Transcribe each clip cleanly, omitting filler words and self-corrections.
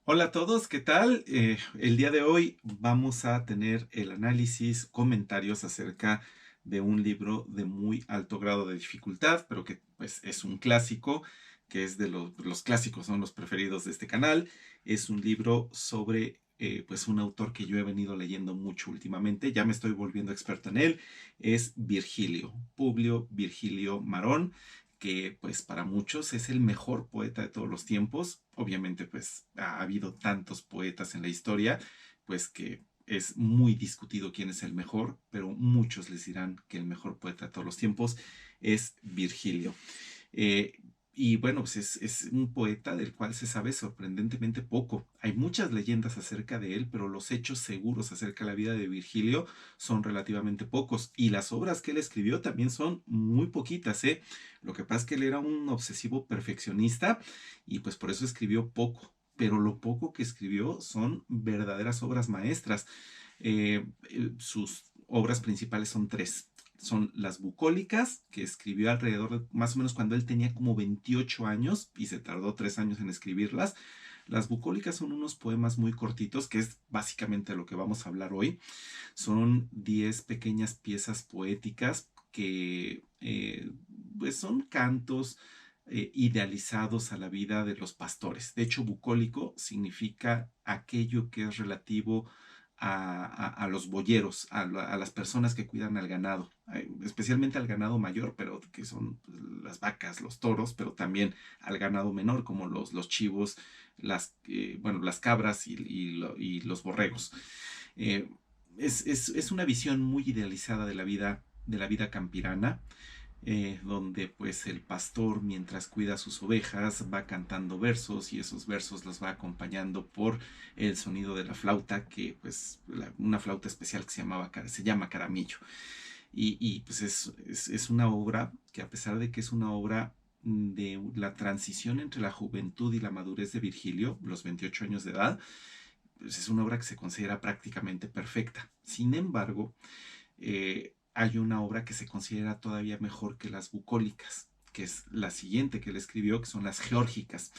Hola a todos, ¿qué tal? El día de hoy vamos a tener el análisis, comentarios acerca de un libro de muy alto grado de dificultad, pero que pues es un clásico, que es de los clásicos, son los preferidos de este canal. Es un libro sobre pues un autor que yo he venido leyendo mucho últimamente, ya me estoy volviendo experto en él, es Virgilio, Publio Virgilio Marón, que pues para muchos es el mejor poeta de todos los tiempos. Obviamente pues ha habido tantos poetas en la historia, pues que es muy discutido quién es el mejor, pero muchos les dirán que el mejor poeta de todos los tiempos es Virgilio. Eh, y bueno, pues es un poeta del cual se sabe sorprendentemente poco. Hay muchas leyendas acerca de él, pero los hechos seguros acerca de la vida de Virgilio son relativamente pocos. Y las obras que él escribió también son muy poquitas, ¿eh? Lo que pasa es que él era un obsesivo perfeccionista y pues por eso escribió poco. Pero lo poco que escribió son verdaderas obras maestras. Sus obras principales son tres. Son las bucólicas, que escribió alrededor de más o menos cuando él tenía como 28 años y se tardó 3 años en escribirlas. Las bucólicas son unos poemas muy cortitos, que es básicamente lo que vamos a hablar hoy. Son 10 pequeñas piezas poéticas que pues son cantos idealizados a la vida de los pastores. De hecho, bucólico significa aquello que es relativo a los boyeros, a las personas que cuidan al ganado, especialmente al ganado mayor, pero que son pues, las vacas, los toros, pero también al ganado menor, como los chivos, bueno, las cabras y los borregos. Eh, es una visión muy idealizada de la vida campirana, donde pues el pastor mientras cuida sus ovejas va cantando versos y esos versos los va acompañando por el sonido de la flauta, que pues una flauta especial que se llama caramillo. Pues es una obra que a pesar de que es una obra de la transición entre la juventud y la madurez de Virgilio, los 28 años de edad, pues es una obra que se considera prácticamente perfecta. Sin embargo, hay una obra que se considera todavía mejor que las bucólicas, que es la siguiente que él escribió, que son las geórgicas.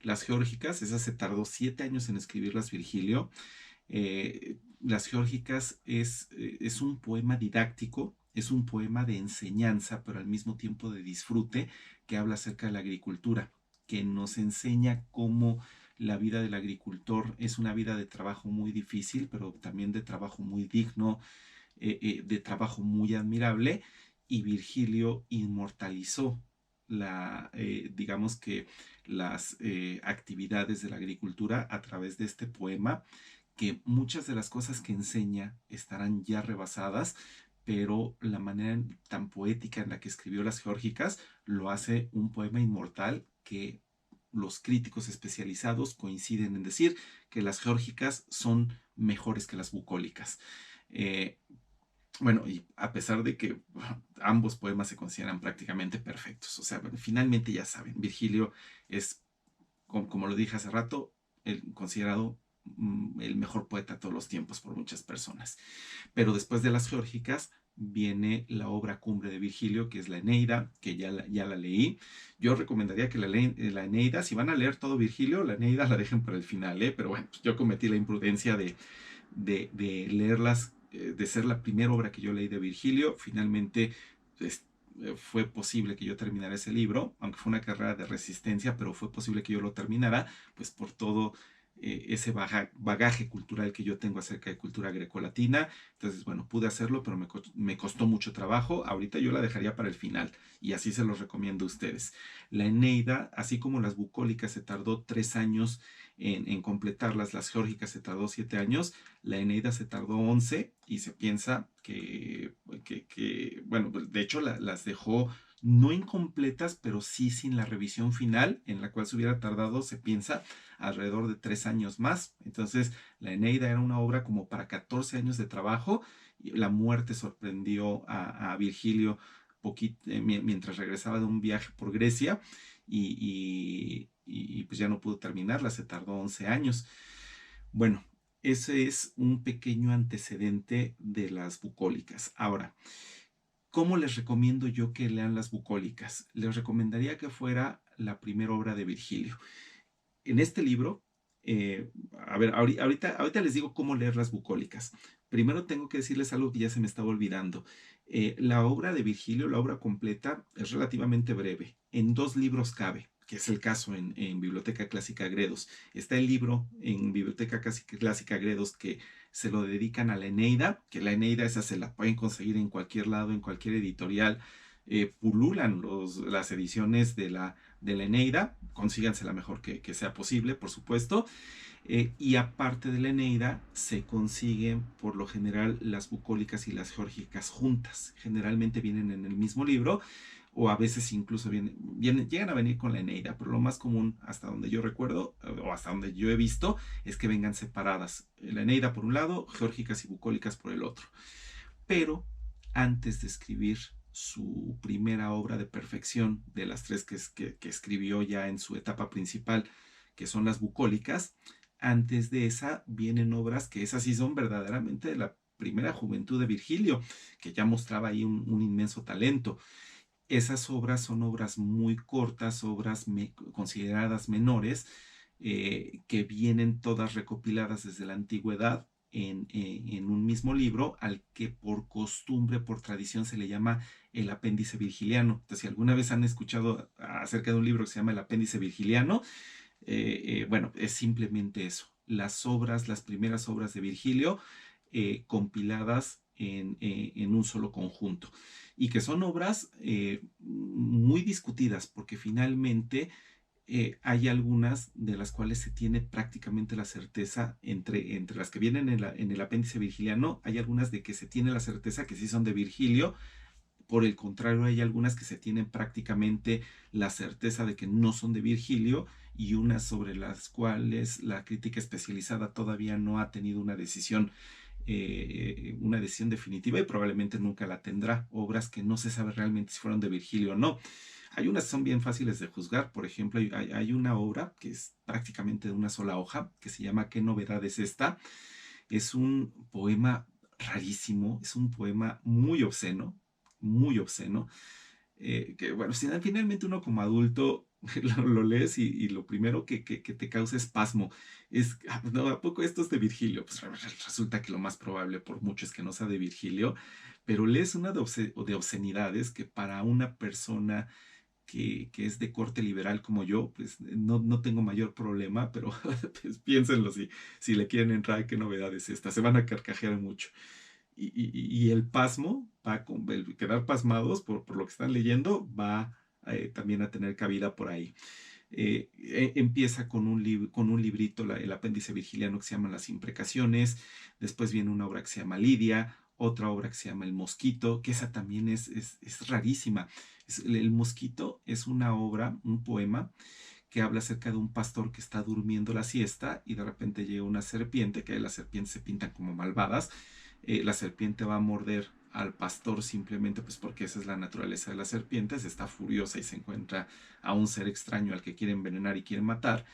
Las geórgicas, esas se tardó 7 años en escribirlas Virgilio. Las geórgicas es un poema didáctico, es un poema de enseñanza, pero al mismo tiempo de disfrute, que habla acerca de la agricultura, que nos enseña cómo la vida del agricultor es una vida de trabajo muy difícil, pero también de trabajo muy digno, de trabajo muy admirable, y Virgilio inmortalizó digamos que las actividades de la agricultura a través de este poema, que muchas de las cosas que enseña estarán ya rebasadas, pero la manera tan poética en la que escribió las geórgicas lo hace un poema inmortal que los críticos especializados coinciden en decir que las geórgicas son mejores que las bucólicas. Eh, bueno, y a pesar de que ambos poemas se consideran prácticamente perfectos, o sea, bueno, finalmente ya saben, Virgilio es, como lo dije hace rato, considerado el mejor poeta de todos los tiempos por muchas personas. Pero después de las geórgicas viene la obra cumbre de Virgilio, que es la Eneida, que ya la leí. Yo recomendaría que la Eneida, si van a leer todo Virgilio, la Eneida la dejen para el final, ¿eh? Pero bueno, pues yo cometí la imprudencia de leerlas, de ser la primera obra que yo leí de Virgilio. Finalmente pues, fue posible que yo terminara ese libro, aunque fue una carrera de resistencia, pero fue posible que yo lo terminara, pues por todo ese bagaje cultural que yo tengo acerca de cultura grecolatina. Entonces, bueno, pude hacerlo, pero me costó mucho trabajo. Ahorita yo la dejaría para el final y así se los recomiendo a ustedes. La Eneida, así como las bucólicas, se tardó 3 años en completarlas, las geórgicas se tardó 7 años, la Eneida se tardó 11 y se piensa bueno, de hecho las dejó no incompletas, pero sí sin la revisión final, en la cual se hubiera tardado, se piensa, alrededor de 3 años más. Entonces, la Eneida era una obra como para 14 años de trabajo y la muerte sorprendió a Virgilio mientras regresaba de un viaje por Grecia pues ya no pudo terminarla, se tardó 11 años. Bueno, ese es un pequeño antecedente de las bucólicas. Ahora, ¿cómo les recomiendo yo que lean las bucólicas? Les recomendaría que fuera la primera obra de Virgilio. En este libro Eh, a ver, ahorita les digo cómo leer las bucólicas. Primero tengo que decirles algo que ya se me estaba olvidando. La obra de Virgilio, la obra completa, es relativamente breve. En 2 libros cabe, que es el caso en Biblioteca Clásica Gredos. Está el libro en Biblioteca Clásica Gredos que se lo dedican a la Eneida, que la Eneida esa se la pueden conseguir en cualquier lado, en cualquier editorial. Pululan las ediciones de la Eneida, consíganse la mejor que sea posible, por supuesto. Y aparte de la Eneida, se consiguen por lo general las bucólicas y las geórgicas juntas. Generalmente vienen en el mismo libro, o a veces incluso llegan a venir con la Eneida, pero lo más común, hasta donde yo recuerdo, o hasta donde yo he visto, es que vengan separadas. La Eneida por un lado, geórgicas y bucólicas por el otro. Pero antes de escribir su primera obra de perfección, de las 3 que escribió ya en su etapa principal, que son las bucólicas, antes de esa vienen obras que esas sí son verdaderamente de la primera juventud de Virgilio, que ya mostraba ahí un inmenso talento. Esas obras son obras muy cortas, obras consideradas menores, que vienen todas recopiladas desde la antigüedad en un mismo libro, al que por costumbre, por tradición, se le llama el apéndice virgiliano. Entonces, si alguna vez han escuchado acerca de un libro que se llama el apéndice virgiliano, bueno, es simplemente eso. Las primeras obras de Virgilio, compiladas en un solo conjunto. Y que son obras muy discutidas, porque finalmente hay algunas de las cuales se tiene prácticamente la certeza, entre las que vienen en el apéndice virgiliano, hay algunas de que se tiene la certeza que sí son de Virgilio. Por el contrario, hay algunas que se tienen prácticamente la certeza de que no son de Virgilio, y unas sobre las cuales la crítica especializada todavía no ha tenido una decisión definitiva, y probablemente nunca la tendrá. Obras que no se sabe realmente si fueron de Virgilio o no. Hay unas que son bien fáciles de juzgar. Por ejemplo, hay una obra que es prácticamente de una sola hoja, que se llama ¿Qué novedad es esta? Es un poema rarísimo, es un poema muy obsceno, que bueno, si finalmente uno como adulto lo lees, y lo primero que te causa es pasmo. No, ¿a poco esto es de Virgilio? Pues resulta que lo más probable por mucho es que no sea de Virgilio, pero lees una de obscenidades que para una persona que es de corte liberal como yo, pues no tengo mayor problema, pero pues piénsenlo si le quieren entrar, qué novedad es esta, se van a carcajear mucho. Y el pasmo, el quedar pasmados por lo que están leyendo, va también a tener cabida por ahí. Empieza con un librito, el apéndice virgiliano, que se llama Las Imprecaciones. Después viene una obra que se llama Lidia, otra obra que se llama El Mosquito, que esa también es rarísima. El Mosquito es una obra, un poema, que habla acerca de un pastor que está durmiendo la siesta y de repente llega una serpiente, que las serpientes se pintan como malvadas. La serpiente va a morder al pastor simplemente pues porque esa es la naturaleza de las serpientes. Está furiosa y se encuentra a un ser extraño al que quiere envenenar y quiere matar,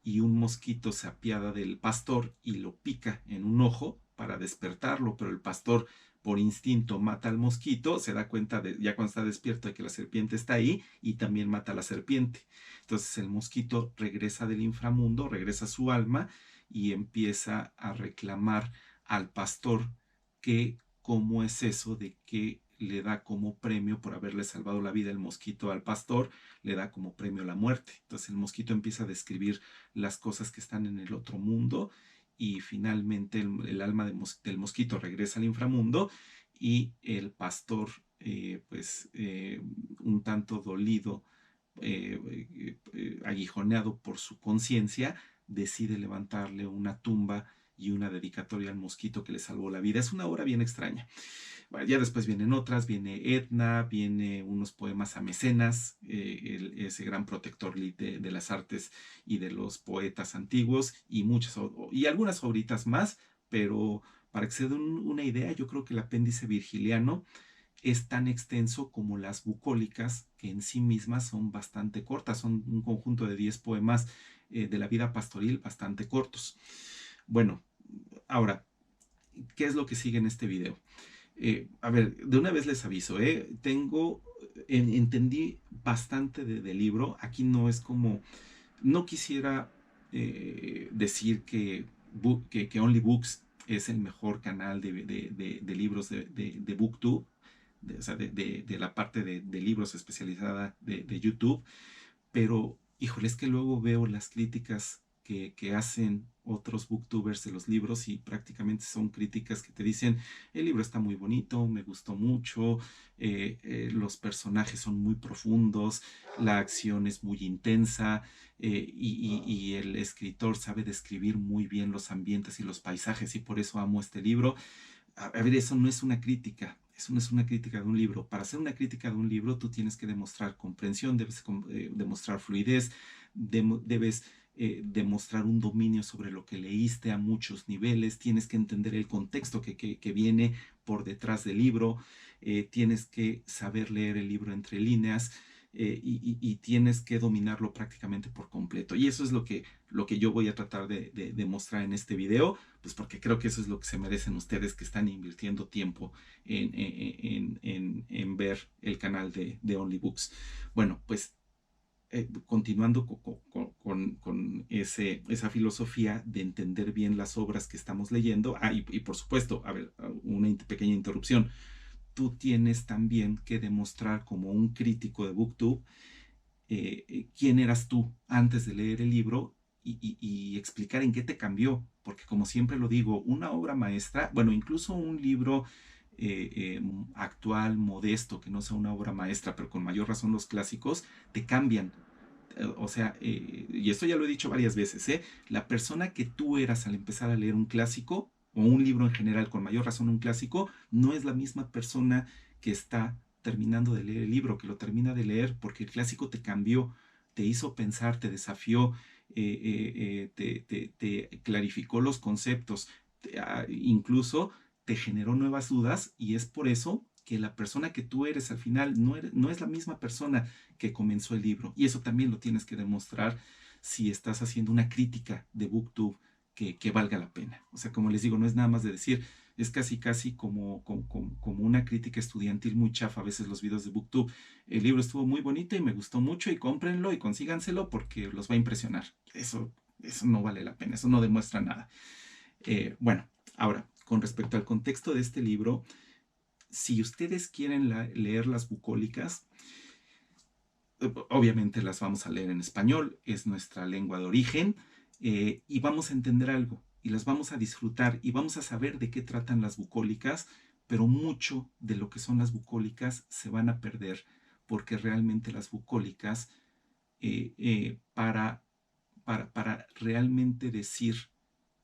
y un mosquito se apiada del pastor y lo pica en un ojo para despertarlo, pero el pastor por instinto mata al mosquito, se da cuenta ya cuando está despierto de que la serpiente está ahí, y también mata a la serpiente. Entonces el mosquito regresa del inframundo, regresa a su alma, y empieza a reclamar al pastor que cómo es eso de que le da como premio por haberle salvado la vida el mosquito al pastor, le da como premio la muerte. Entonces el mosquito empieza a describir las cosas que están en el otro mundo, y finalmente el alma del mosquito regresa al inframundo, y el pastor, pues un tanto dolido, aguijoneado por su conciencia, decide levantarle una tumba y una dedicatoria al mosquito que le salvó la vida. Es una obra bien extraña. Bueno, ya después vienen otras, viene Etna, viene unos poemas a Mecenas, ese gran protector de las artes y de los poetas antiguos, y algunas obritas más, pero para que se den una idea, yo creo que el apéndice virgiliano es tan extenso como las bucólicas, que en sí mismas son bastante cortas, son un conjunto de 10 poemas de la vida pastoril bastante cortos. Bueno, ahora, ¿qué es lo que sigue en este video? A ver, de una vez les aviso, entendí bastante del libro. Aquí no es como, no quisiera decir que Only Books es el mejor canal de libros de BookTube, o sea, de la parte de libros especializada de YouTube, pero híjole, es que luego veo las críticas que hacen otros booktubers de los libros y prácticamente son críticas que te dicen, el libro está muy bonito, me gustó mucho, los personajes son muy profundos, la acción es muy intensa, y el escritor sabe describir muy bien los ambientes y los paisajes y por eso amo este libro. A ver, eso no es una crítica, eso no es una crítica de un libro. Para hacer una crítica de un libro, tú tienes que demostrar comprensión, debes demostrar fluidez, debes demostrar un dominio sobre lo que leíste a muchos niveles, tienes que entender el contexto que viene por detrás del libro, tienes que saber leer el libro entre líneas. Y tienes que dominarlo prácticamente por completo. Y eso es lo que yo voy a tratar de mostrar en este video, pues porque creo que eso es lo que se merecen ustedes que están invirtiendo tiempo en ver el canal de Only Books. Bueno, pues continuando con esa filosofía de entender bien las obras que estamos leyendo. Y por supuesto, a ver, una pequeña interrupción. Tú tienes también que demostrar como un crítico de BookTube quién eras tú antes de leer el libro y explicar en qué te cambió, porque como siempre lo digo, una obra maestra, bueno, incluso un libro actual, modesto, que no sea una obra maestra, pero con mayor razón los clásicos, te cambian. O sea, y esto ya lo he dicho varias veces, la persona que tú eras al empezar a leer un clásico, o un libro en general, con mayor razón un clásico, no es la misma persona que está terminando de leer el libro, que lo termina de leer porque el clásico te cambió, te hizo pensar, te desafió, te clarificó los conceptos, incluso te generó nuevas dudas y es por eso que la persona que tú eres al final no es la misma persona que comenzó el libro. Y eso también lo tienes que demostrar si estás haciendo una crítica de BookTube que valga la pena. O sea, como les digo, no es nada más de decir, es casi como una crítica estudiantil muy chafa a veces los videos de BookTube. El libro estuvo muy bonito y me gustó mucho y cómprenlo y consíganselo porque los va a impresionar. Eso no vale la pena, eso no demuestra nada. Bueno, ahora, con respecto al contexto de este libro, si ustedes quieren leer las bucólicas, obviamente las vamos a leer en español, es nuestra lengua de origen, y vamos a entender algo, y las vamos a disfrutar, y vamos a saber de qué tratan las bucólicas, pero mucho de lo que son las bucólicas se van a perder, porque realmente las bucólicas, para realmente decir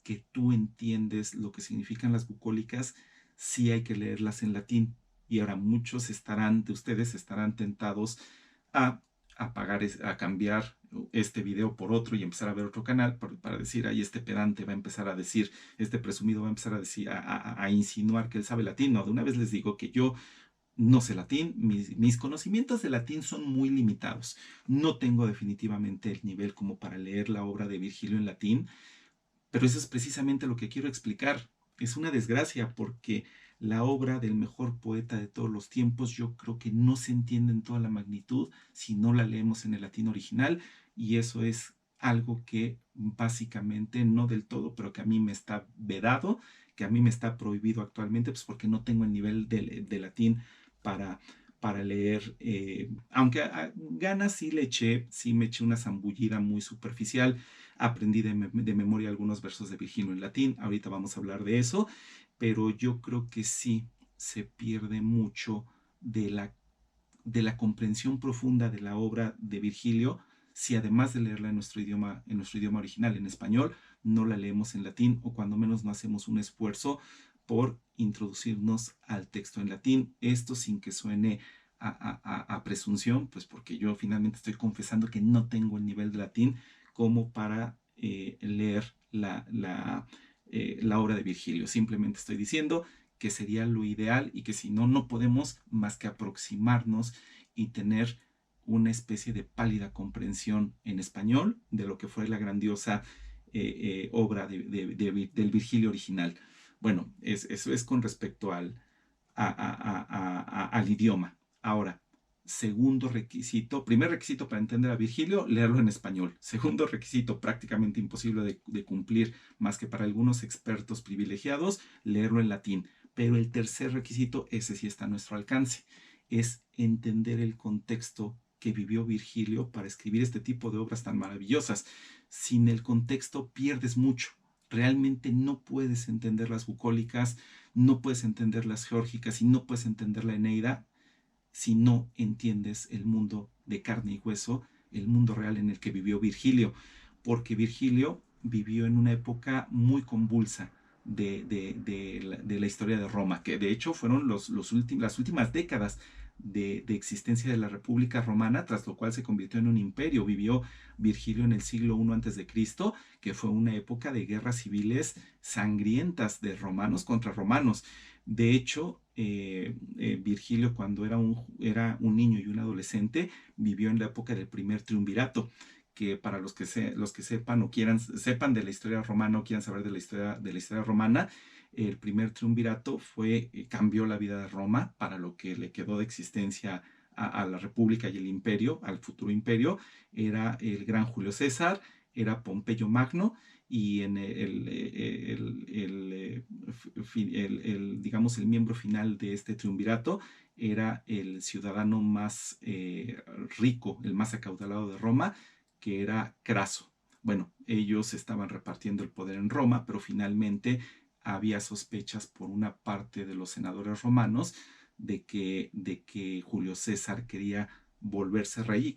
que tú entiendes lo que significan las bucólicas, sí hay que leerlas en latín. Y ahora muchos de ustedes estarán tentados a, a cambiar este video por otro y empezar a ver otro canal para decir, ay, este pedante va a empezar a decir, este presumido va a empezar a decir, a insinuar que él sabe latín. No, de una vez les digo que yo no sé latín, mis conocimientos de latín son muy limitados. No tengo definitivamente el nivel como para leer la obra de Virgilio en latín, pero eso es precisamente lo que quiero explicar. Es una desgracia porque la obra del mejor poeta de todos los tiempos yo creo que no se entiende en toda la magnitud si no la leemos en el latín original, y eso es algo que básicamente, no del todo, pero que a mí me está vedado, que a mí me está prohibido actualmente, pues porque no tengo el nivel de latín para, para leer, aunque a ganas sí le eché, sí me eché una zambullida muy superficial. Aprendí de memoria algunos versos de Virgilio en latín, ahorita vamos a hablar de eso, pero yo creo que sí se pierde mucho de la comprensión profunda de la obra de Virgilio si además de leerla en nuestro idioma original, en español, no la leemos en latín o cuando menos no hacemos un esfuerzo por introducirnos al texto en latín. Esto sin que suene a presunción, pues porque yo finalmente estoy confesando que no tengo el nivel de latín como para leer la obra de Virgilio. Simplemente estoy diciendo que sería lo ideal y que si no, no podemos más que aproximarnos y tener una especie de pálida comprensión en español de lo que fue la grandiosa obra del Virgilio original. Bueno, eso es con respecto al idioma. Ahora, Segundo requisito, primer requisito para entender a Virgilio, leerlo en español. Segundo requisito, prácticamente imposible de cumplir, más que para algunos expertos privilegiados, leerlo en latín. Pero el tercer requisito, ese sí está a nuestro alcance, es entender el contexto que vivió Virgilio para escribir este tipo de obras tan maravillosas. Sin el contexto pierdes mucho. Realmente no puedes entender las bucólicas, no puedes entender las geórgicas y no puedes entender la Eneida si no entiendes el mundo de carne y hueso, el mundo real en el que vivió Virgilio, porque Virgilio vivió en una época muy convulsa de la historia de Roma, que de hecho fueron las últimas décadas de existencia de la República Romana, tras lo cual se convirtió en un imperio. Vivió Virgilio en el siglo I a.C., que fue una época de guerras civiles sangrientas de romanos contra romanos. De hecho, Virgilio, cuando era un niño y un adolescente, vivió en la época del primer triunvirato, que para los que sepan o sepan de la historia romana o quieran saber de la historia romana, el primer triunvirato cambió la vida de Roma para lo que le quedó de existencia a la República y el imperio, al futuro imperio. Era el gran Julio César, era Pompeyo Magno, y en digamos, el miembro final de este triunvirato era el ciudadano más rico, el más acaudalado de Roma, que era Craso. Bueno, ellos estaban repartiendo el poder en Roma, pero finalmente había sospechas por una parte de los senadores romanos de que Julio César quería volverse rey y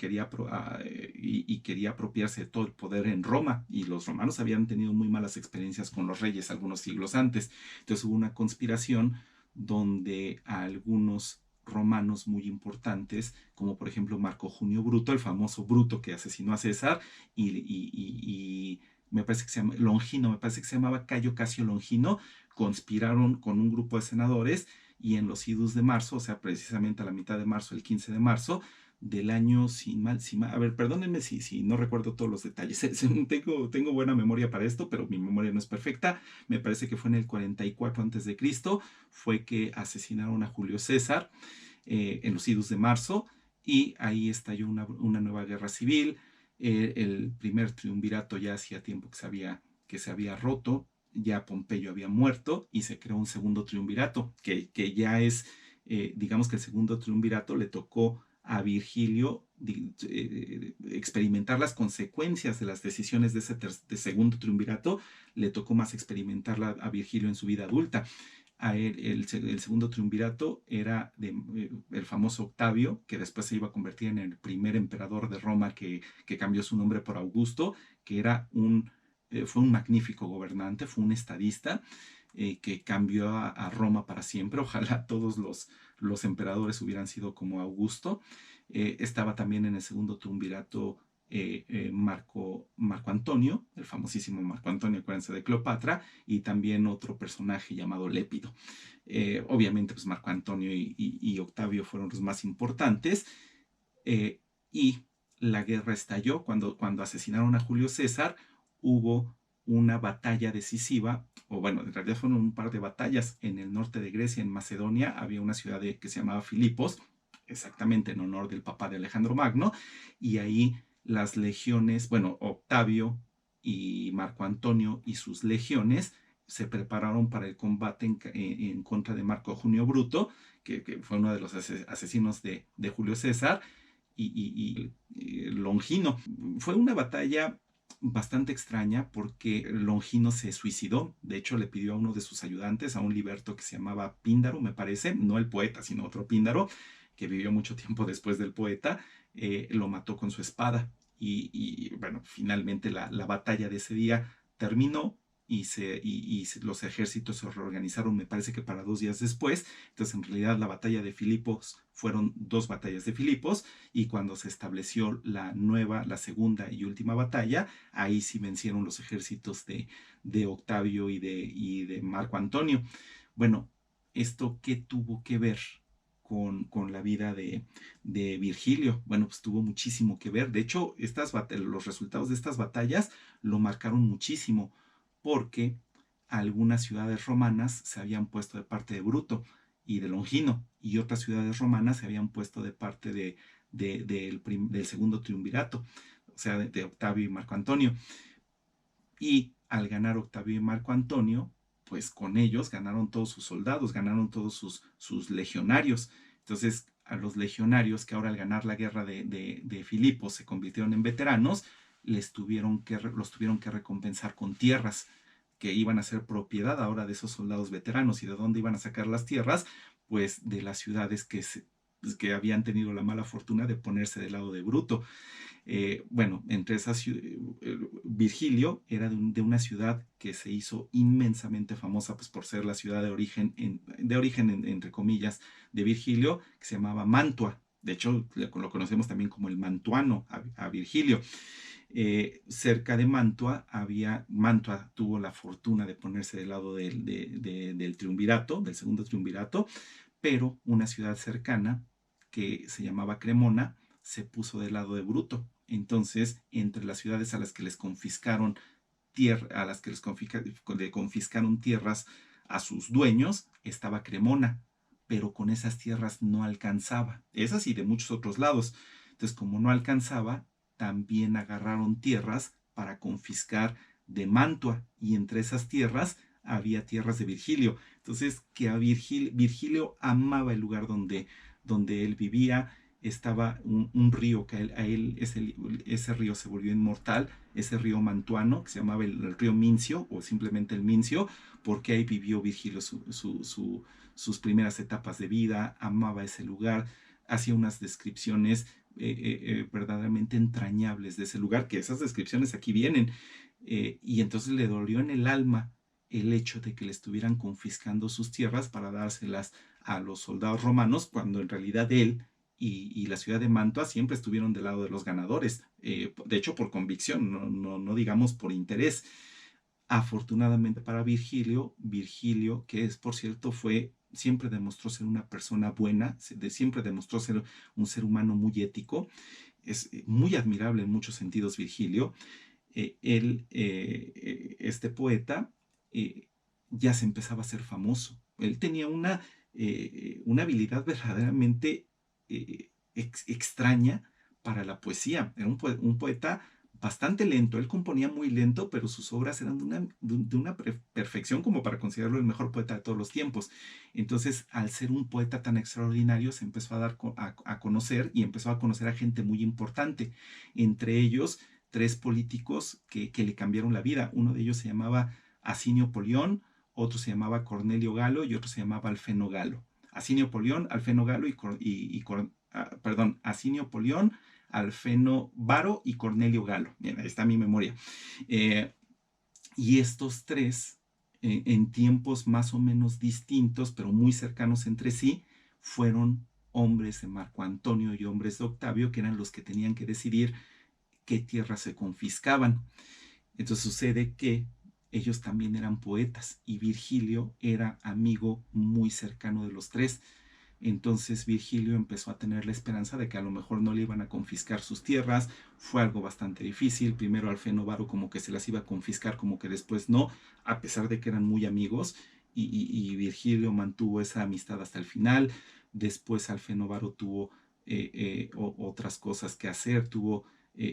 quería apropiarse de todo el poder en Roma. Y los romanos habían tenido muy malas experiencias con los reyes algunos siglos antes. Entonces hubo una conspiración donde a algunos romanos muy importantes, como por ejemplo Marco Junio Bruto, el famoso Bruto que asesinó a César, y me parece que se llama Longino, me parece que se llamaba Cayo Casio Longino, conspiraron con un grupo de senadores y en los idus de marzo, o sea, precisamente a la mitad de marzo, el 15 de marzo, del año, a ver, perdónenme si no recuerdo todos los detalles. Tengo buena memoria para esto, pero mi memoria no es perfecta. Me parece que fue en el 44 a.C., fue que asesinaron a Julio César en los idus de marzo, y ahí estalló una nueva guerra civil. El primer triunvirato ya hacía tiempo que se había roto, ya Pompeyo había muerto y se creó un segundo triunvirato, que ya es, digamos que el segundo triunvirato le tocó a Virgilio experimentar las consecuencias de las decisiones de ese de segundo triunvirato. Le tocó más experimentarla a Virgilio en su vida adulta. A él, el segundo triunvirato era el famoso Octavio, que después se iba a convertir en el primer emperador de Roma, que cambió su nombre por Augusto, que fue un magnífico gobernante, fue un estadista, que cambió a Roma para siempre. Ojalá todos los emperadores hubieran sido como Augusto. Estaba también en el segundo triunvirato Marco Antonio, el famosísimo Marco Antonio, acuérdense de Cleopatra, y también otro personaje llamado Lépido. Obviamente, pues Marco Antonio y Octavio fueron los más importantes, y la guerra estalló cuando asesinaron a Julio César. Hubo una batalla decisiva, o bueno, en realidad fueron un par de batallas en el norte de Grecia, en Macedonia. Había una ciudad que se llamaba Filipos, exactamente en honor del papá de Alejandro Magno, y ahí las legiones, bueno, Octavio y Marco Antonio y sus legiones se prepararon para el combate en contra de Marco Junio Bruto, que fue uno de los asesinos de Julio César, y Longino. Fue una batalla bastante extraña porque Longino se suicidó. De hecho, le pidió a uno de sus ayudantes, a un liberto que se llamaba Píndaro, me parece, no el poeta, sino otro Píndaro, que vivió mucho tiempo después del poeta, lo mató con su espada. Bueno, finalmente la batalla de ese día terminó, los ejércitos se reorganizaron, me parece que para 2 días después. Entonces, en realidad, la batalla de Filipos fueron 2 batallas de Filipos, y cuando se estableció la segunda y última batalla, ahí sí vencieron los ejércitos de Octavio y de Marco Antonio. Bueno, ¿esto qué tuvo que ver con la vida de Virgilio? Bueno, pues tuvo muchísimo que ver. De hecho, los resultados de estas batallas lo marcaron muchísimo, porque algunas ciudades romanas se habían puesto de parte de Bruto, y de Longino, y otras ciudades romanas se habían puesto de parte del segundo triunvirato, o sea, de Octavio y Marco Antonio. Y al ganar Octavio y Marco Antonio, pues con ellos ganaron todos sus soldados, ganaron todos sus legionarios. Entonces, a los legionarios que ahora al ganar la guerra de Filipos se convirtieron en veteranos, los tuvieron que recompensar con tierras que iban a ser propiedad ahora de esos soldados veteranos. ¿Y de dónde iban a sacar las tierras? Pues de las ciudades que habían tenido la mala fortuna de ponerse del lado de Bruto. Bueno, entre esas, Virgilio era de una ciudad que se hizo inmensamente famosa, pues por ser la ciudad entre comillas, de Virgilio, que se llamaba Mantua. De hecho, lo conocemos también como el mantuano a Virgilio. Cerca de Mantua tuvo la fortuna de ponerse del lado del triunvirato, del segundo triunvirato, pero una ciudad cercana que se llamaba Cremona se puso del lado de Bruto. Entonces, entre las ciudades a las que les confiscaron a las que le confiscaron tierras a sus dueños, estaba Cremona, pero con esas tierras no alcanzaba. Esas y de muchos otros lados. Entonces, como no alcanzaba, también agarraron tierras para confiscar de Mantua, y entre esas tierras había tierras de Virgilio. Entonces, que a Virgilio amaba el lugar donde él vivía. Estaba un río que a él ese río se volvió inmortal, ese río mantuano que se llamaba el río Mincio, o simplemente el Mincio, porque ahí vivió Virgilio sus primeras etapas de vida. Amaba ese lugar, hacía unas descripciones verdaderamente entrañables de ese lugar, que esas descripciones aquí vienen. Y entonces le dolió en el alma el hecho de que le estuvieran confiscando sus tierras para dárselas a los soldados romanos, cuando en realidad él y la ciudad de Mantua siempre estuvieron del lado de los ganadores, de hecho por convicción, no digamos por interés. Afortunadamente para Virgilio, que es por cierto siempre demostró ser una persona buena, siempre demostró ser un ser humano muy ético, es muy admirable en muchos sentidos Virgilio. Este poeta, eh, ya se empezaba a ser famoso. Él tenía una habilidad verdaderamente extraña para la poesía. Era un poeta bastante lento. Él componía muy lento, pero sus obras eran de una perfección como para considerarlo el mejor poeta de todos los tiempos. Entonces, al ser un poeta tan extraordinario, se empezó a dar a conocer, y empezó a conocer a gente muy importante. Entre ellos, tres políticos que le cambiaron la vida. Uno de ellos se llamaba Asinio Polión, otro se llamaba Cornelio Galo y otro se llamaba Alfeno Galo. Asinio Polión, Alfeno Galo Asinio Polión, Alfeno Varo y Cornelio Galo. Bien, ahí está mi memoria. Y estos tres, en tiempos más o menos distintos, pero muy cercanos entre sí, fueron hombres de Marco Antonio y hombres de Octavio, que eran los que tenían que decidir qué tierras se confiscaban. Entonces sucede que ellos también eran poetas, y Virgilio era amigo muy cercano de los tres. Entonces Virgilio empezó a tener la esperanza de que a lo mejor no le iban a confiscar sus tierras. Fue algo bastante difícil. Primero Alfeno Varo como que se las iba a confiscar, como que después no, a pesar de que eran muy amigos, y Virgilio mantuvo esa amistad hasta el final. Después Alfeno Varo tuvo otras cosas que hacer, tuvo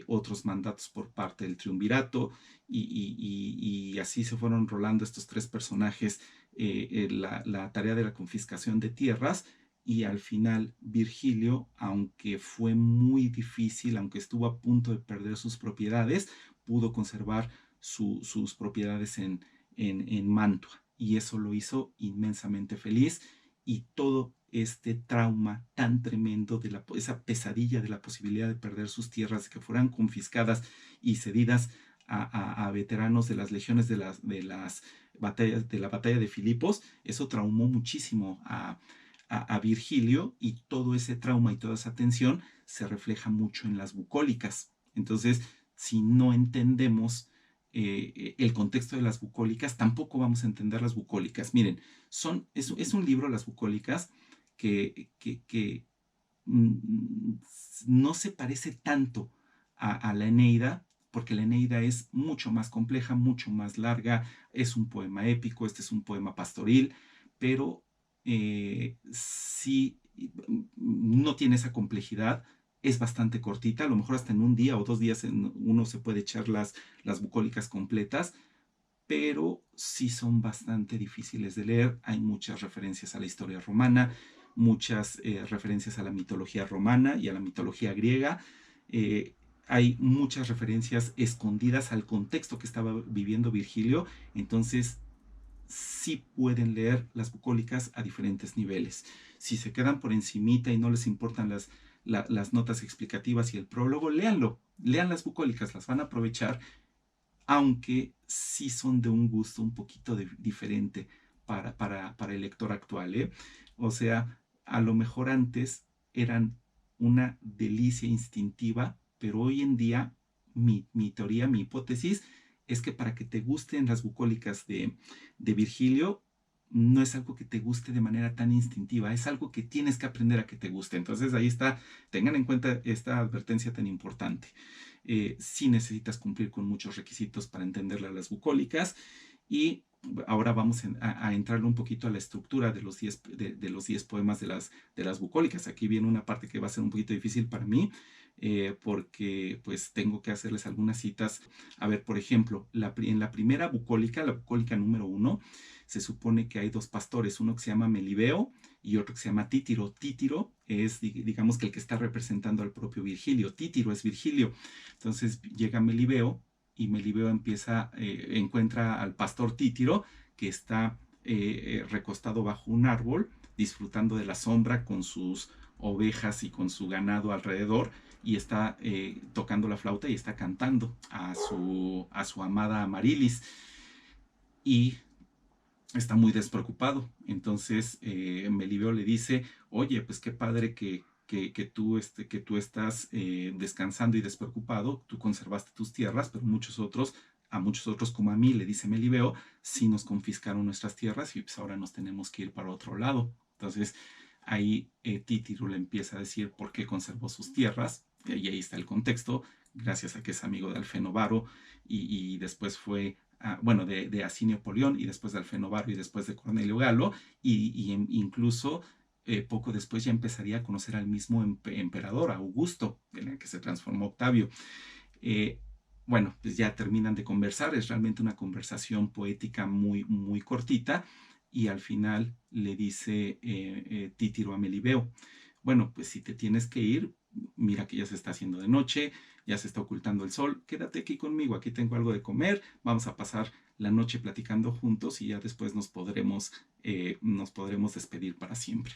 otros mandatos por parte del triunvirato, y así se fueron rolando estos tres personajes la tarea de la confiscación de tierras. Y al final Virgilio, aunque fue muy difícil, aunque estuvo a punto de perder sus propiedades, pudo conservar sus propiedades en Mantua, y eso lo hizo inmensamente feliz. Y todo este trauma tan tremendo esa pesadilla de la posibilidad de perder sus tierras, de que fueran confiscadas y cedidas a veteranos de las legiones de las batallas, de la batalla de Filipos, eso traumó muchísimo a Virgilio, y todo ese trauma y toda esa tensión se refleja mucho en las bucólicas. Entonces, si no entendemos el contexto de las bucólicas, tampoco vamos a entender las bucólicas. Miren, es un libro, Las bucólicas, que no se parece tanto a la Eneida, porque la Eneida es mucho más compleja, mucho más larga, es un poema épico, este es un poema pastoril, pero sí no tiene esa complejidad, es bastante cortita, a lo mejor hasta en un día o 2 días uno se puede echar las bucólicas completas, pero sí son bastante difíciles de leer. Hay muchas referencias a la historia romana, muchas referencias a la mitología romana y a la mitología griega. Eh, hay muchas referencias escondidas al contexto que estaba viviendo Virgilio, entonces sí pueden leer las bucólicas a diferentes niveles. Si se quedan por encimita y no les importan las notas explicativas y el prólogo, léanlo, lean las bucólicas, las van a aprovechar, aunque sí son de un gusto un poquito diferente para el lector actual, ¿eh? O sea, a lo mejor antes eran una delicia instintiva, pero hoy en día mi teoría, mi hipótesis, es que para que te gusten las bucólicas de Virgilio, no es algo que te guste de manera tan instintiva, es algo que tienes que aprender a que te guste. Entonces ahí está, tengan en cuenta esta advertencia tan importante. Sí necesitas cumplir con muchos requisitos para entenderle a las bucólicas. Y ahora vamos a entrarle un poquito a la estructura de los 10 de los 10 poemas de las bucólicas. Aquí viene una parte que va a ser un poquito difícil para mí, porque pues tengo que hacerles algunas citas. A ver, por ejemplo, en la primera bucólica, la bucólica número 1, se supone que hay dos pastores, uno que se llama Melibeo y otro que se llama Títiro. Títiro es, digamos, que el que está representando al propio Virgilio. Títiro es Virgilio. Entonces llega Melibeo y Melibeo encuentra al pastor Títiro, que está recostado bajo un árbol, disfrutando de la sombra con sus ovejas y con su ganado alrededor, y está tocando la flauta y está cantando a su amada Amarilis. Y está muy despreocupado. Entonces Melibeo le dice, oye, pues qué padre que tú estás descansando y despreocupado, tú conservaste tus tierras, pero a muchos otros como a mí, le dice Melibeo, sí nos confiscaron nuestras tierras y pues ahora nos tenemos que ir para otro lado. Entonces ahí Títiro le empieza a decir por qué conservó sus tierras, y ahí está el contexto, gracias a que es amigo de Alfenovaro y después fue bueno, de Asinio Polión y después de Alfenovaro y después de Cornelio Galo, y incluso poco después ya empezaría a conocer al mismo emperador, Augusto, en el que se transformó Octavio. Eh, bueno, pues ya terminan de conversar, es realmente una conversación poética muy, muy cortita, y al final le dice Títiro a Melibeo, bueno, pues si te tienes que ir, mira que ya se está haciendo de noche, ya se está ocultando el sol, quédate aquí conmigo, aquí tengo algo de comer, vamos a pasar la noche platicando juntos y ya después nos podremos despedir para siempre.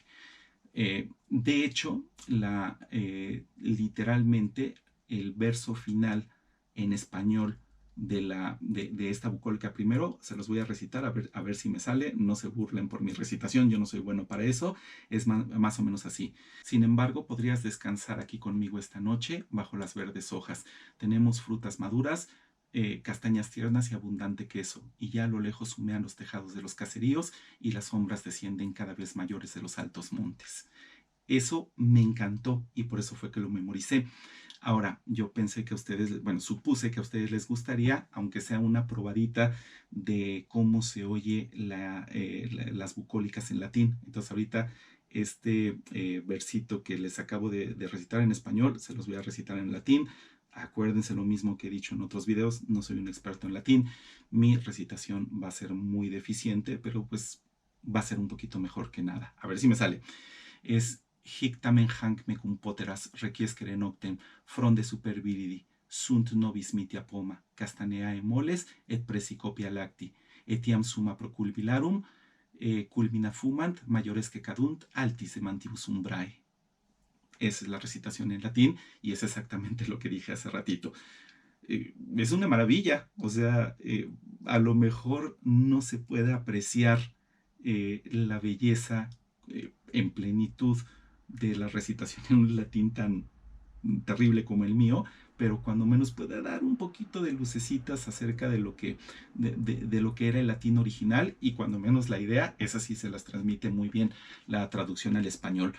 De hecho, literalmente el verso final en español de esta bucólica, primero se los voy a recitar a ver si me sale, no se burlen por mi recitación, yo no soy bueno para eso, es más o menos así. Sin embargo, podrías descansar aquí conmigo esta noche bajo las verdes hojas. Tenemos frutas maduras, castañas tiernas y abundante queso, y ya a lo lejos humean los tejados de los caseríos y las sombras descienden cada vez mayores de los altos montes. Eso me encantó y por eso fue que lo memoricé. Ahora, yo pensé que a ustedes, bueno, supuse que a ustedes les gustaría, aunque sea una probadita de cómo se oye las bucólicas en latín. Entonces ahorita este versito que les acabo de recitar en español, se los voy a recitar en latín. Acuérdense lo mismo que he dicho en otros videos, no soy un experto en latín. Mi recitación va a ser muy deficiente, pero pues va a ser un poquito mejor que nada. A ver si me sale. Es hic tamen hanc mecum poteras requiescere noctem fronde superviridi, sunt nobis mitia poma, castaneae moles et presicopia lacti, etiam summa proculvilarum, culmina fumant, mayores que cadunt, altis emantibus umbrae. Esa es la recitación en latín y es exactamente lo que dije hace ratito. Es una maravilla, o sea, a lo mejor no se puede apreciar la belleza en plenitud de la recitación en un latín tan terrible como el mío, pero cuando menos pueda dar un poquito de lucecitas acerca de lo que era el latín original, y cuando menos la idea, esa sí se las transmite muy bien la traducción al español.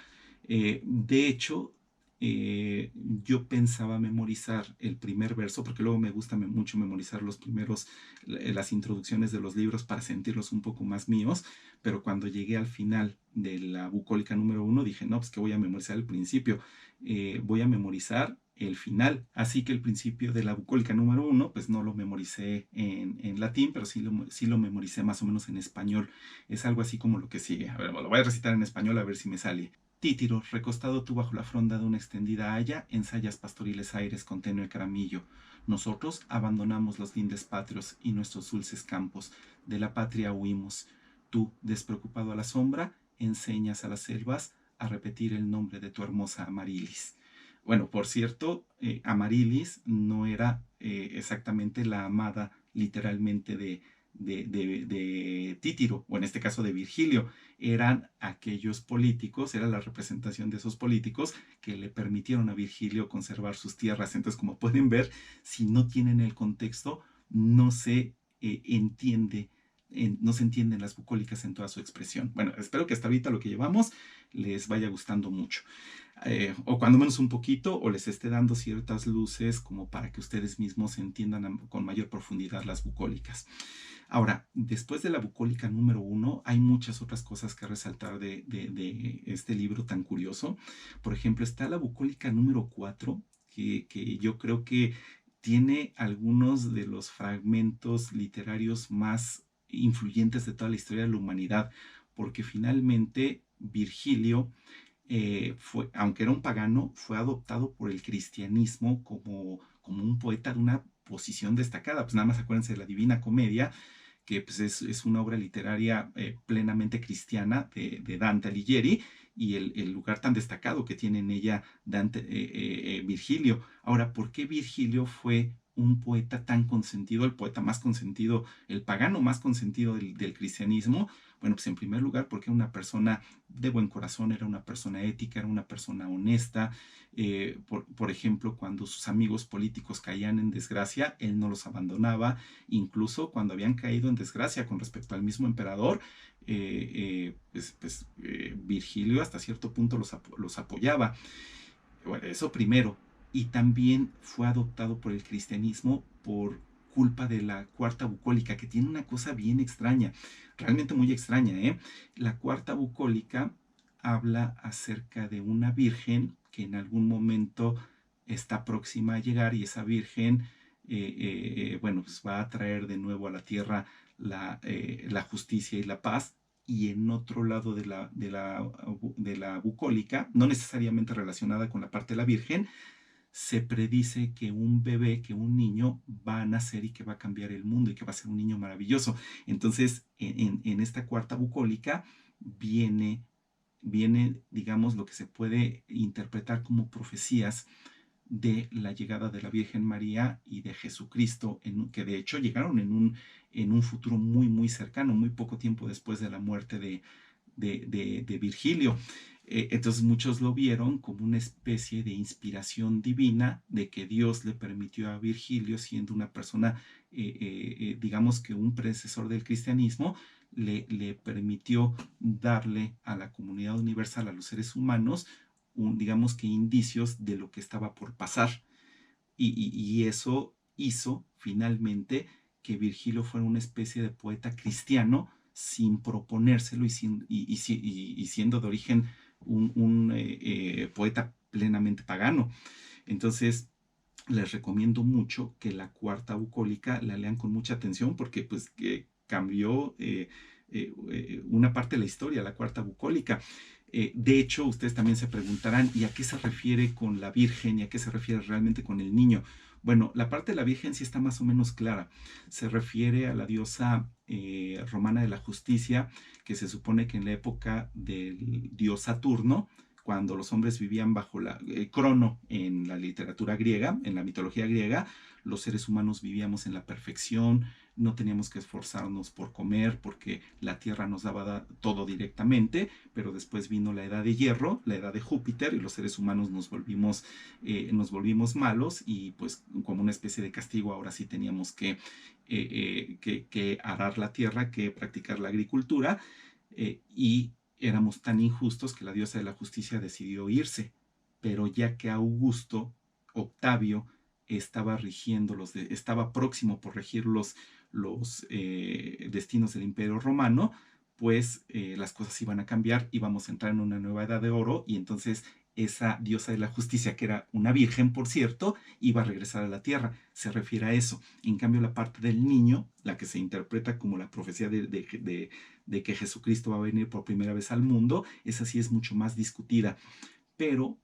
De hecho, yo pensaba memorizar el primer verso, porque luego me gusta mucho memorizar las introducciones de los libros para sentirlos un poco más míos, pero cuando llegué al final de la bucólica número uno, dije, no, pues que voy a memorizar el principio, voy a memorizar el final. Así que el principio de la bucólica número uno, pues no lo memoricé en latín, pero sí lo memoricé más o menos en español. Es algo así como lo que sigue. A ver, lo voy a recitar en español a ver si me sale. Títiro, recostado tú bajo la fronda de una extendida haya, ensayas pastoriles aires con tenue caramillo. Nosotros abandonamos los lindes patrios y nuestros dulces campos. De la patria huimos. Tú, despreocupado a la sombra, enseñas a las selvas a repetir el nombre de tu hermosa Amarilis. Bueno, por cierto, Amarilis no era exactamente la amada literalmente de Títiro, o en este caso de Virgilio. Eran aquellos políticos, era la representación de esos políticos que le permitieron a Virgilio conservar sus tierras. Entonces, como pueden ver, si no tienen el contexto, no se entiende. No se entienden las bucólicas en toda su expresión. Bueno, espero que hasta ahorita lo que llevamos les vaya gustando mucho. O cuando menos un poquito, o les esté dando ciertas luces como para que ustedes mismos entiendan con mayor profundidad las bucólicas. Ahora, después de la bucólica número uno, hay muchas otras cosas que resaltar de este libro tan curioso. Por ejemplo, está la bucólica número cuatro, que yo creo que tiene algunos de los fragmentos literarios más influyentes de toda la historia de la humanidad, porque finalmente Virgilio aunque era un pagano, fue adoptado por el cristianismo como un poeta de una posición destacada. Pues nada más acuérdense de la Divina Comedia, que pues, es una obra literaria plenamente cristiana de Dante Alighieri, y el lugar tan destacado que tiene en ella Virgilio. Ahora, ¿por qué Virgilio fue un poeta tan consentido, el poeta más consentido, el pagano más consentido del cristianismo? Bueno, pues en primer lugar porque era una persona de buen corazón, era una persona ética, era una persona honesta. Por ejemplo, cuando sus amigos políticos caían en desgracia, él no los abandonaba. Incluso cuando habían caído en desgracia con respecto al mismo emperador, Virgilio hasta cierto punto los apoyaba. Bueno, eso primero. Y también fue adoptado por el cristianismo por culpa de la cuarta bucólica, que tiene una cosa bien extraña, realmente muy extraña, ¿eh? La cuarta bucólica habla acerca de una virgen que en algún momento está próxima a llegar, y esa virgen, bueno, pues va a traer de nuevo a la tierra la justicia y la paz. Y en otro lado de la bucólica, no necesariamente relacionada con la parte de la Virgen, se predice que un bebé, que un niño va a nacer y que va a cambiar el mundo y que va a ser un niño maravilloso. Entonces, en esta cuarta bucólica viene, digamos, lo que se puede interpretar como profecías de la llegada de la Virgen María y de Jesucristo, que de hecho llegaron en un futuro muy, muy cercano, muy poco tiempo después de la muerte de Virgilio. Entonces muchos lo vieron como una especie de inspiración divina, de que Dios le permitió a Virgilio, siendo una persona, digamos que un predecesor del cristianismo, le permitió darle a la comunidad universal, a los seres humanos, digamos que indicios de lo que estaba por pasar. Y eso hizo finalmente que Virgilio fuera una especie de poeta cristiano sin proponérselo, y siendo de origen un poeta plenamente pagano. Entonces, les recomiendo mucho que la cuarta bucólica la lean con mucha atención, porque pues cambió una parte de la historia, la cuarta bucólica. De hecho, ustedes también se preguntarán, ¿y a qué se refiere con la Virgen y a qué se refiere realmente con el niño? Bueno, la parte de la Virgen sí está más o menos clara. Se refiere a la diosa romana de la justicia, que se supone que en la época del dios Saturno, cuando los hombres vivían bajo Crono en la literatura griega, en la mitología griega, los seres humanos vivíamos en la perfección, no teníamos que esforzarnos por comer porque la tierra nos daba todo directamente. Pero después vino la edad de hierro, la edad de Júpiter, y los seres humanos nos volvimos malos, y pues como una especie de castigo ahora sí teníamos que arar la tierra, que practicar la agricultura, y éramos tan injustos que la diosa de la justicia decidió irse. pero ya que Augusto, Octavio, estaba rigiendo estaba próximo por regir los destinos del Imperio Romano, pues las cosas iban a cambiar, íbamos a entrar en una nueva edad de oro y entonces esa diosa de la justicia, que era una virgen, por cierto, iba a regresar a la tierra. Se refiere a eso. En cambio, la parte del niño, la que se interpreta como la profecía de que Jesucristo va a venir por primera vez al mundo, esa sí es mucho más discutida. Pero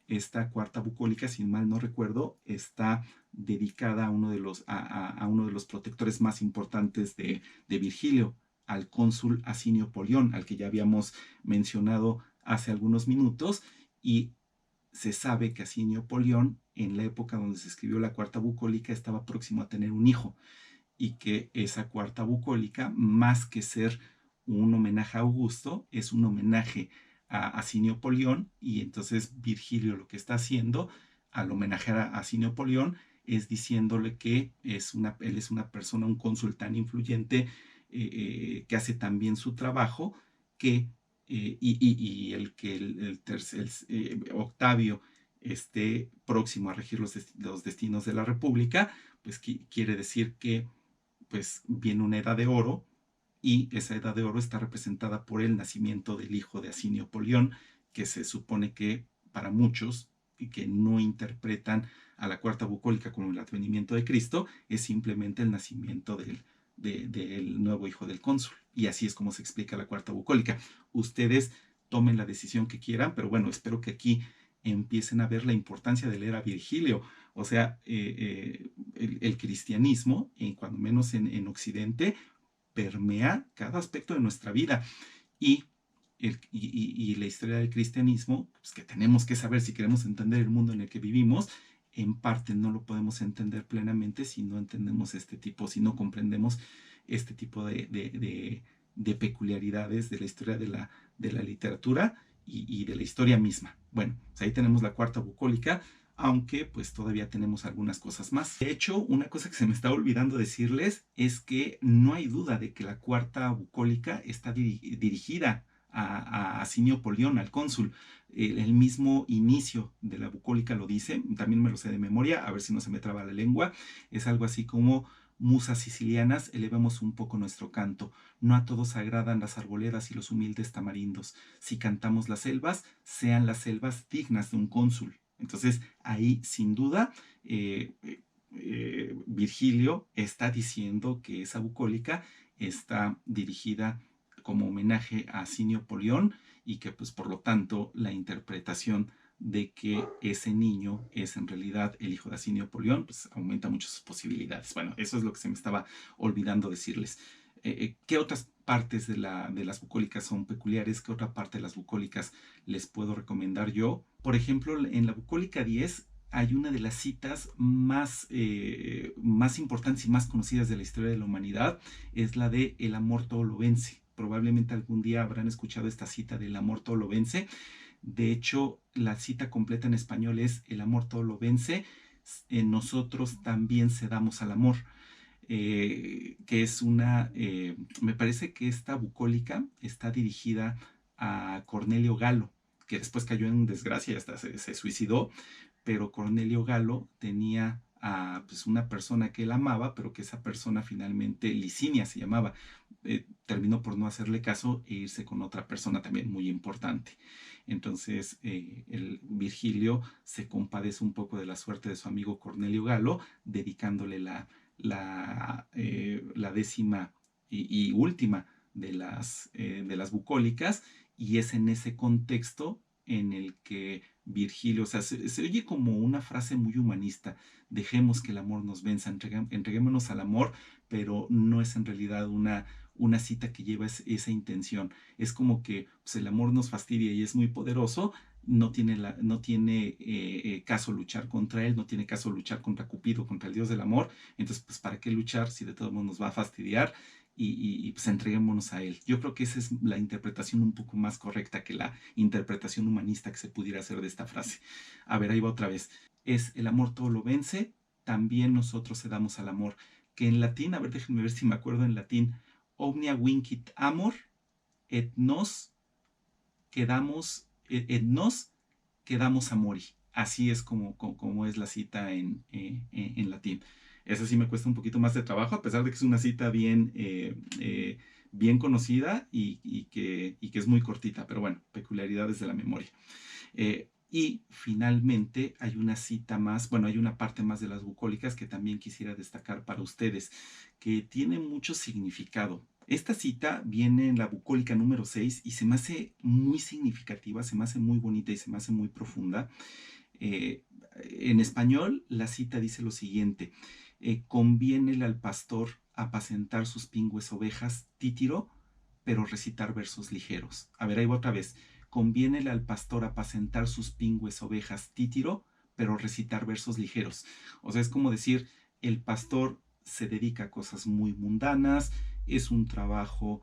esta cuarta bucólica, si mal no recuerdo, está dedicada a uno de los protectores más importantes de Virgilio, al cónsul Asinio Polión, al que ya habíamos mencionado hace algunos minutos, y se sabe que Asinio Polión, en la época donde se escribió la cuarta bucólica, estaba próximo a tener un hijo, y que esa cuarta bucólica, más que ser un homenaje a Augusto, es un homenaje a Asinio Polión, y entonces Virgilio lo que está haciendo al homenajear a Asinio Polión es diciéndole que él es una persona, un cónsul tan influyente, que hace tan bien su trabajo, que y el que Octavio esté próximo a regir los destinos de la República, pues quiere decir que pues viene una edad de oro, y esa edad de oro está representada por el nacimiento del hijo de Asinio Polión, que se supone que para muchos y que no interpretan a la cuarta bucólica como el advenimiento de Cristo, es simplemente el nacimiento del nuevo hijo del cónsul. Y así es como se explica la cuarta bucólica. Ustedes tomen la decisión que quieran, pero bueno, espero que aquí empiecen a ver la importancia de leer a Virgilio. O sea, el cristianismo, cuando menos en Occidente, permea cada aspecto de nuestra vida. Y, y la historia del cristianismo, pues que tenemos que saber si queremos entender el mundo en el que vivimos, en parte no lo podemos entender plenamente si no entendemos si no comprendemos este tipo de peculiaridades de la historia de la literatura y de la historia misma. Bueno, pues ahí tenemos la cuarta bucólica, aunque pues todavía tenemos algunas cosas más. De hecho, una cosa que se me está olvidando decirles es que no hay duda de que la cuarta bucólica está dirigida a Asinio Polión, al cónsul. El mismo inicio de la bucólica lo dice, también me lo sé de memoria, a ver si no se me traba la lengua. Es algo así como: musas sicilianas, elevemos un poco nuestro canto. No a todos agradan las arboledas y los humildes tamarindos. Si cantamos las selvas, sean las selvas dignas de un cónsul. Entonces, ahí sin duda, Virgilio está diciendo que esa bucólica está dirigida como homenaje a Asinio Polión, y que pues por lo tanto la interpretación de que ese niño es en realidad el hijo de Asinio Polión, pues aumenta muchas sus posibilidades. Bueno, eso es lo que se me estaba olvidando decirles. ¿Qué otras partes de las bucólicas son peculiares? ¿Qué otra parte de las bucólicas les puedo recomendar yo? Por ejemplo, en la bucólica 10 hay una de las citas más importantes y más conocidas de la historia de la humanidad, es la de "el amor todo lo vence". Probablemente algún día habrán escuchado esta cita del "amor todo lo vence". De hecho, la cita completa en español es: "el amor todo lo vence, nosotros también cedamos al amor". Que es me parece que esta bucólica está dirigida a Cornelio Galo, que después cayó en desgracia y hasta se suicidó, pero Cornelio Galo tenía a pues, una persona que él amaba, pero que esa persona finalmente, Licinia se llamaba, terminó por no hacerle caso e irse con otra persona también muy importante. Entonces, el Virgilio se compadece un poco de la suerte de su amigo Cornelio Galo, dedicándole la décima y última de las bucólicas, y es en ese contexto en el que Virgilio, o sea, se oye como una frase muy humanista: dejemos que el amor nos venza, entreguémonos al amor, pero no es en realidad una cita que lleva esa intención. Es como que pues, el amor nos fastidia y es muy poderoso, no tiene caso luchar contra él, no tiene caso luchar contra Cupido, contra el dios del amor. Entonces, pues, ¿para qué luchar si de todos modos nos va a fastidiar? Pues entreguémonos a él. Yo creo que esa es la interpretación un poco más correcta que la interpretación humanista que se pudiera hacer de esta frase. A ver, ahí va otra vez. Es: "el amor todo lo vence, también nosotros cedamos al amor". Que en latín, a ver, déjenme ver si me acuerdo en latín: "omnia vincit amor, et nos quedamos, et nos quedamos amori. Así es como es la cita en latín. Esa sí me cuesta un poquito más de trabajo, a pesar de que es una cita bien conocida y que es muy cortita, pero bueno, peculiaridades de la memoria. Y finalmente hay una cita más, bueno, hay una parte más de las bucólicas que también quisiera destacar para ustedes, que tiene mucho significado. Esta cita viene en la bucólica número 6 y se me hace muy significativa, se me hace muy bonita y se me hace muy profunda. Eh, en español, la cita dice lo siguiente: conviénele al pastor apacentar sus pingües ovejas títiro, pero recitar versos ligeros. A ver, ahí va otra vez. Conviénele al pastor apacentar sus pingües ovejas títiro, pero recitar versos ligeros. O sea, es como decir, el pastor se dedica a cosas muy mundanas, es un trabajo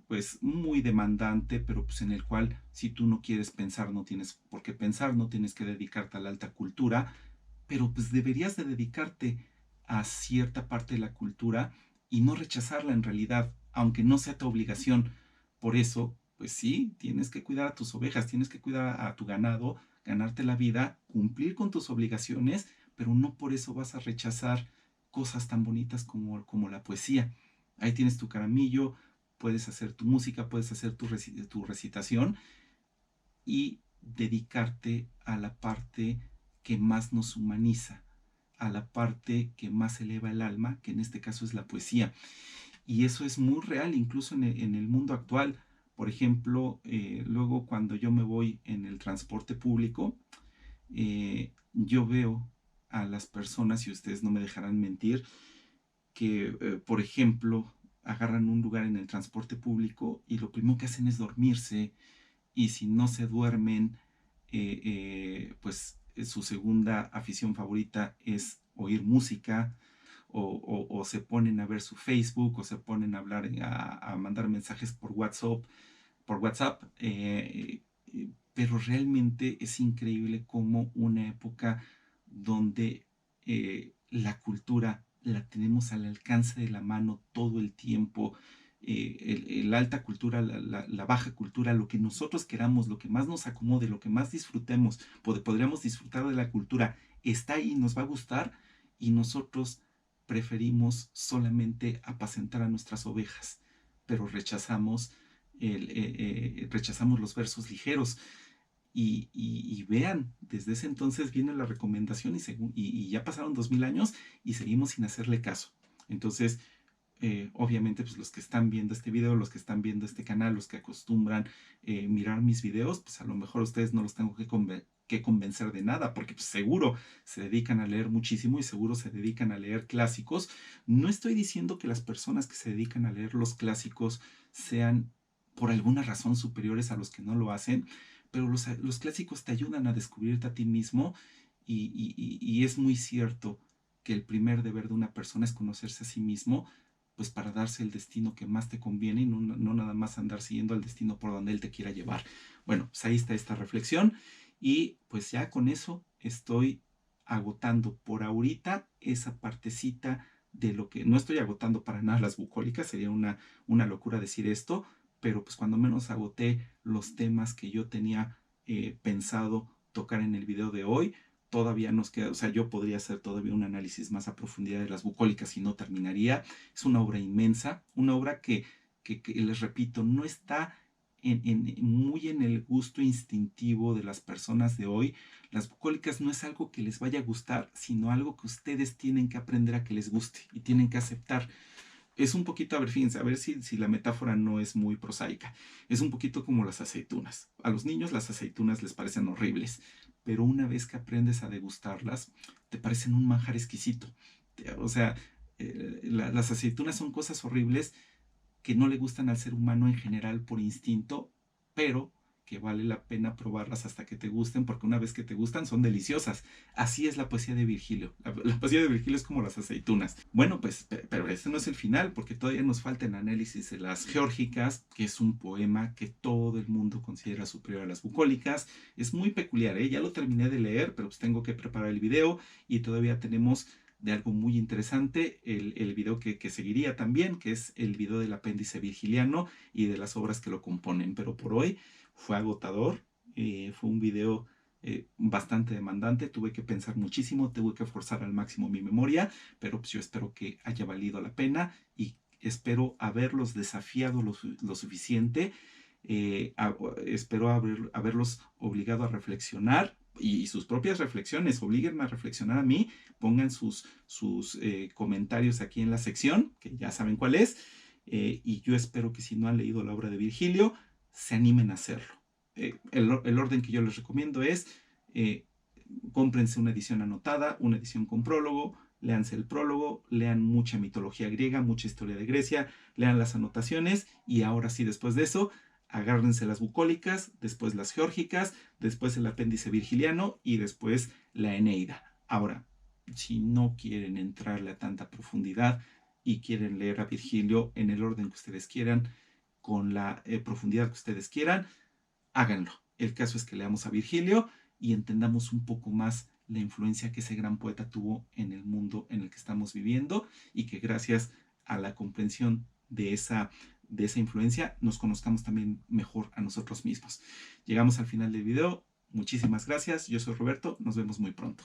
pues muy demandante, pero pues en el cual si tú no quieres pensar, no tienes por qué pensar, no tienes que dedicarte a la alta cultura, pero pues deberías de dedicarte a cierta parte de la cultura y no rechazarla en realidad, aunque no sea tu obligación. Por eso, pues sí, tienes que cuidar a tus ovejas, tienes que cuidar a tu ganado, ganarte la vida, cumplir con tus obligaciones, pero no por eso vas a rechazar cosas tan bonitas como la poesía. Ahí tienes tu caramillo, puedes hacer tu música, puedes hacer tu recitación y dedicarte a la parte que más nos humaniza, a la parte que más eleva el alma, que en este caso es la poesía. Y eso es muy real incluso en el mundo actual. Por ejemplo, luego cuando yo me voy en el transporte público, yo veo a las personas, y ustedes no me dejarán mentir, que, por ejemplo, agarran un lugar en el transporte público y lo primero que hacen es dormirse, y si no se duermen, pues su segunda afición favorita es oír música, o se ponen a ver su Facebook, o se ponen a hablar, a mandar mensajes por WhatsApp, pero realmente es increíble cómo una época donde la cultura la tenemos al alcance de la mano todo el tiempo, la alta cultura, la baja cultura, lo que nosotros queramos, lo que más nos acomode, lo que más disfrutemos, podríamos disfrutar de la cultura, está ahí, nos va a gustar, y nosotros preferimos solamente apacentar a nuestras ovejas, pero rechazamos los versos ligeros. Y vean, desde ese entonces viene la recomendación y ya pasaron 2000 años y seguimos sin hacerle caso. Entonces, obviamente, pues los que están viendo este video, los que están viendo este canal, los que acostumbran mirar mis videos, pues a lo mejor ustedes no los tengo que convencer de nada, porque pues seguro se dedican a leer muchísimo y seguro se dedican a leer clásicos. No estoy diciendo que las personas que se dedican a leer los clásicos sean por alguna razón superiores a los que no lo hacen, pero los clásicos te ayudan a descubrirte a ti mismo, y es muy cierto que el primer deber de una persona es conocerse a sí mismo, pues para darse el destino que más te conviene y no nada más andar siguiendo el destino por donde él te quiera llevar. Bueno, pues ahí está esta reflexión, y pues ya con eso estoy agotando por ahorita esa partecita de lo que no estoy agotando para nada las bucólicas, sería una locura decir esto, pero pues cuando menos agoté los temas que yo tenía pensado tocar en el video de hoy. Todavía nos queda, o sea, yo podría hacer todavía un análisis más a profundidad de las bucólicas y no terminaría. Es una obra inmensa, una obra que les repito, no está muy en el gusto instintivo de las personas de hoy. Las bucólicas no es algo que les vaya a gustar, sino algo que ustedes tienen que aprender a que les guste y tienen que aceptar. Es un poquito, a ver, fíjense, a ver si la metáfora no es muy prosaica. Es un poquito como las aceitunas. A los niños las aceitunas les parecen horribles, pero una vez que aprendes a degustarlas, te parecen un manjar exquisito. O sea, las aceitunas son cosas horribles que no le gustan al ser humano en general por instinto, pero que vale la pena probarlas hasta que te gusten, porque una vez que te gustan son deliciosas. Así es la poesía de Virgilio. La poesía de Virgilio es como las aceitunas. Bueno, pues, pero este no es el final, porque todavía nos falta el análisis de las geórgicas, que es un poema que todo el mundo considera superior a las bucólicas. Es muy peculiar, ¿eh? Ya lo terminé de leer, pero pues tengo que preparar el video y todavía tenemos de algo muy interesante, el video que seguiría también, que es el video del apéndice virgiliano y de las obras que lo componen. Pero por hoy fue agotador. Fue un video bastante demandante, tuve que pensar muchísimo, tuve que forzar al máximo mi memoria, pero pues yo espero que haya valido la pena y espero haberlos desafiado lo suficiente, espero haberlos obligado a reflexionar y sus propias reflexiones, obliguenme a reflexionar a mí, pongan sus comentarios aquí en la sección, que ya saben cuál es, y yo espero que si no han leído la obra de Virgilio, se animen a hacerlo. El orden que yo les recomiendo es, eh, cómprense una edición anotada, una edición con prólogo, léanse el prólogo, lean mucha mitología griega, mucha historia de Grecia, lean las anotaciones y ahora sí, después de eso, agárrense las bucólicas, después las geórgicas, después el apéndice virgiliano y después la Eneida. Ahora, si no quieren entrarle a tanta profundidad y quieren leer a Virgilio en el orden que ustedes quieran, con la profundidad que ustedes quieran, háganlo. El caso es que leamos a Virgilio y entendamos un poco más la influencia que ese gran poeta tuvo en el mundo en el que estamos viviendo y que gracias a la comprensión de esa influencia nos conozcamos también mejor a nosotros mismos. Llegamos al final del video. Muchísimas gracias. Yo soy Roberto. Nos vemos muy pronto.